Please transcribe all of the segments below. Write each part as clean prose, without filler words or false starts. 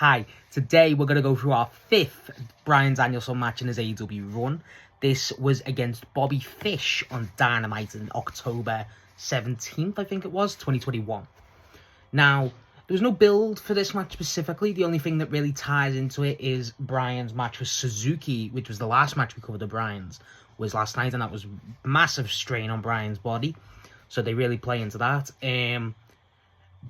Hi, today we're going to go through our 5th Bryan Danielson match in his AEW run. This was against Bobby Fish on Dynamite in October 17th, I think it was, 2021. Now, there was no build for this match specifically. The only thing that really ties into it is Bryan's match with Suzuki, which was the last match we covered of Bryan's, was last night, and that was massive strain on Bryan's body. So they really play into that.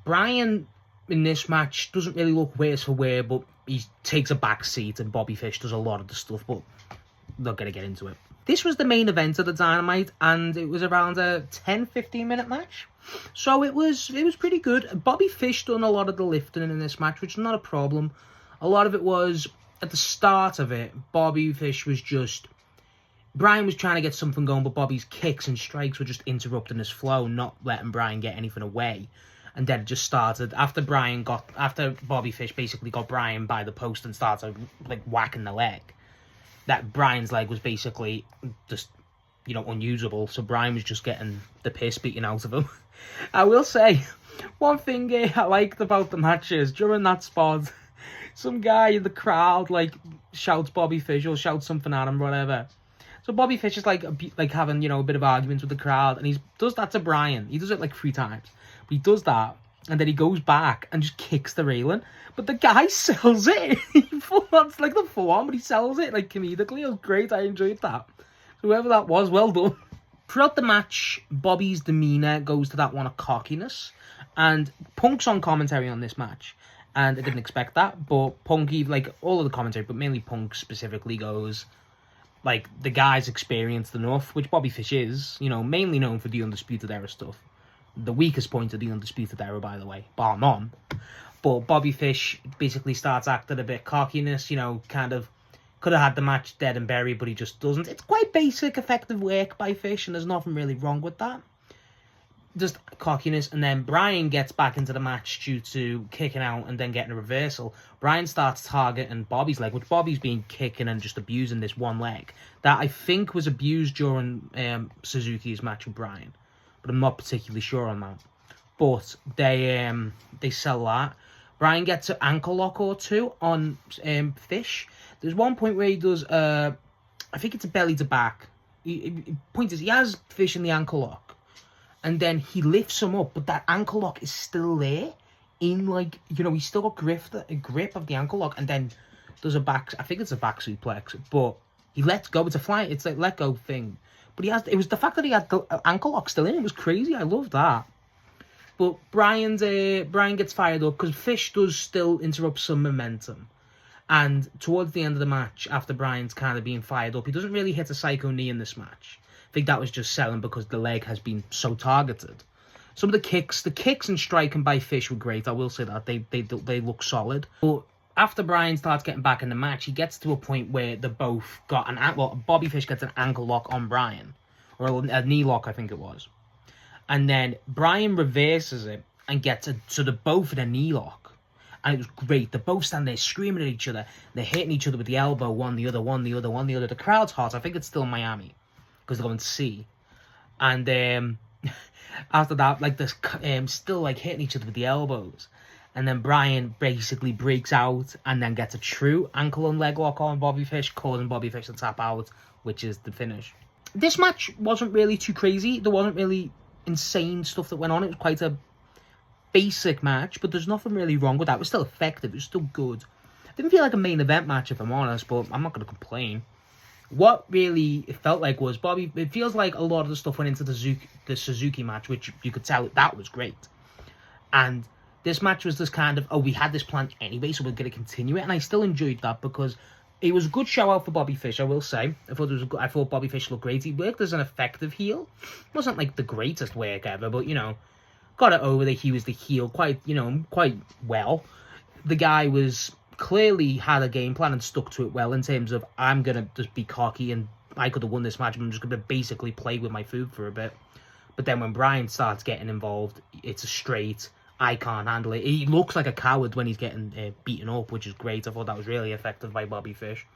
Bryan in this match doesn't really look worse for wear, but he takes a back seat and Bobby Fish does a lot of the stuff, but not going to get into it. This was the main event of the Dynamite, and it was around a 10-15 minute match. So it was pretty good. Bobby Fish done a lot of the lifting in this match, which is not a problem. A lot of it was, at the start of it, Bobby Fish was just... Bryan was trying to get something going, but Bobby's kicks and strikes were just interrupting his flow, not letting Bryan get anything away. And then it just started after Bobby Fish basically got Bryan by the post and started like whacking the leg. That Bryan's leg was basically just, unusable. So Bryan was just getting the piss beaten out of him. I will say, one thing I liked about the match is during that spot, some guy in the crowd shouts Bobby Fish or shouts something at him, whatever. So Bobby Fish is like having a bit of arguments with the crowd, and he does that to Bryan. He does it like 3 times. He does that, and then he goes back and just kicks the railing. But the guy sells it. That's like the form, but he sells it comedically. It was great. I enjoyed that. Whoever that was, well done. Throughout the match, Bobby's demeanour goes to that one of cockiness. And Punk's on commentary on this match. And I didn't expect that. But Punk, all of the commentary, but mainly Punk specifically goes... the guy's experienced enough, which Bobby Fish is, mainly known for the Undisputed Era stuff. The weakest point of the Undisputed Era, by the way, bar none. But Bobby Fish basically starts acting a bit cockiness, kind of could have had the match dead and buried, but he just doesn't. It's quite basic, effective work by Fish, and there's nothing really wrong with that. Just cockiness, and then Bryan gets back into the match due to kicking out and then getting a reversal. Bryan starts targeting Bobby's leg, which Bobby's been kicking and just abusing this one leg. That I think was abused during Suzuki's match with Bryan. But I'm not particularly sure on that. But they sell that. Bryan gets an ankle lock or two on Fish. There's one point where he does, I think it's a belly to back. Point is, he has Fish in the ankle lock. And then he lifts him up, but that ankle lock is still there. He's still got a grip of the ankle lock, and then does I think it's a back suplex, but he lets go. It's like let go thing. But it was the fact that he had the ankle lock still in it was crazy. I love that. But Bryan gets fired up because Fish does still interrupt some momentum. And towards the end of the match, after Bryan's kind of being fired up, he doesn't really hit a psycho knee in this match. I think that was just selling because the leg has been so targeted. Some of the kicks and striking by Fish were great. I will say that they look solid. But after Bryan starts getting back in the match, he gets to a point where they both got Bobby Fish gets an ankle lock on Bryan, or a knee lock, I think it was, and then Bryan reverses it and gets so they're both in a knee lock, and it was great. They're both standing there screaming at each other. They're hitting each other with the elbow, one the other. The crowd's hot. I think it's still Miami because they're going to see, and after that, they're still hitting each other with the elbows. And then Bryan basically breaks out and then gets a true ankle and leg lock on Bobby Fish, causing Bobby Fish to tap out, which is the finish. This match wasn't really too crazy. There wasn't really insane stuff that went on. It was quite a basic match, but there's nothing really wrong with that. It was still effective. It was still good. It didn't feel like a main event match, if I'm honest, but I'm not going to complain. What really it felt like was it feels like a lot of the stuff went into the Suzuki match, which you could tell that was great. And this match was just kind of, we had this plan anyway, so we're going to continue it. And I still enjoyed that because it was a good show out for Bobby Fish, I will say. I thought Bobby Fish looked great. He worked as an effective heel. It wasn't the greatest work ever, but, got it over that he was the heel quite well. The guy was clearly had a game plan and stuck to it well in terms of, I'm going to just be cocky and I could have won this match, but I'm just going to basically play with my food for a bit. But then when Bryan starts getting involved, it's a straight... I can't handle it. He looks like a coward when he's getting beaten up, which is great. I thought that was really effective by Bobby Fish.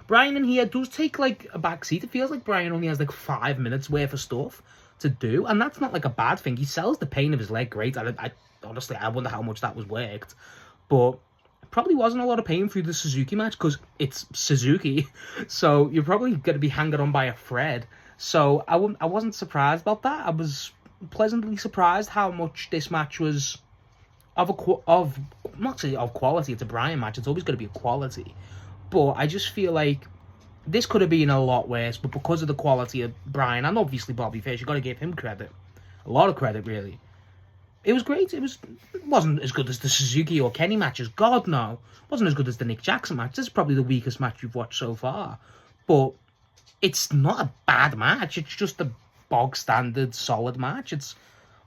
Bryan in here does take a back seat. It feels like Bryan only has 5 minutes worth of stuff to do, and that's not a bad thing. He sells the pain of his leg great. I honestly, I wonder how much that was worked. But probably wasn't a lot of pain through the Suzuki match because it's Suzuki, so you're probably going to be hanging on by a thread. So I wasn't surprised about that. I was pleasantly surprised how much this match was of not say of quality. It's a Bryan match. It's always going to be a quality, but I just feel like this could have been a lot worse. But because of the quality of Bryan and obviously Bobby Fish, you got to give him credit, a lot of credit really. It was great. It wasn't as good as the Suzuki or Kenny matches. God, no. It wasn't as good as the Nick Jackson match. This is probably the weakest match you've watched so far. But it's not a bad match. It's just a bog standard, solid match. It's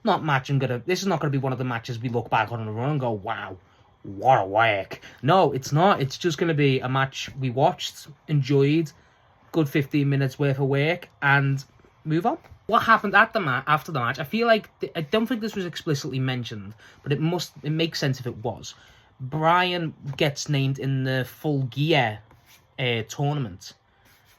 not match this is not gonna be one of the matches we look back on the run and go, wow, what a work. No, it's not. It's just gonna be a match we watched, enjoyed, good 15 minutes worth of work, and move on. What happened at after the match? I feel like I don't think this was explicitly mentioned, but it makes sense if it was. Bryan gets named in the Full Gear tournament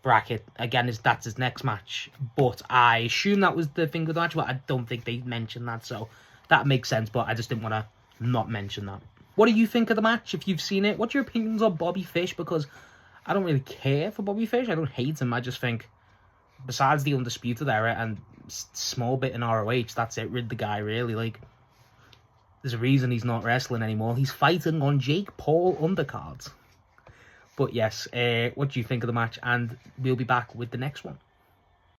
bracket. Again, that's his next match, but I assume that was the thing with the match, but I don't think they mentioned that, so that makes sense, but I just didn't want to not mention that. What do you think of the match, if you've seen it? What's your opinions on Bobby Fish? Because I don't really care for Bobby Fish. I don't hate him. I just think, besides the Undisputed Era and small bit in ROH, that's it. Rid the guy, really. Like, there's a reason he's not wrestling anymore. He's fighting on Jake Paul undercards. But yes, what do you think of the match? And we'll be back with the next one.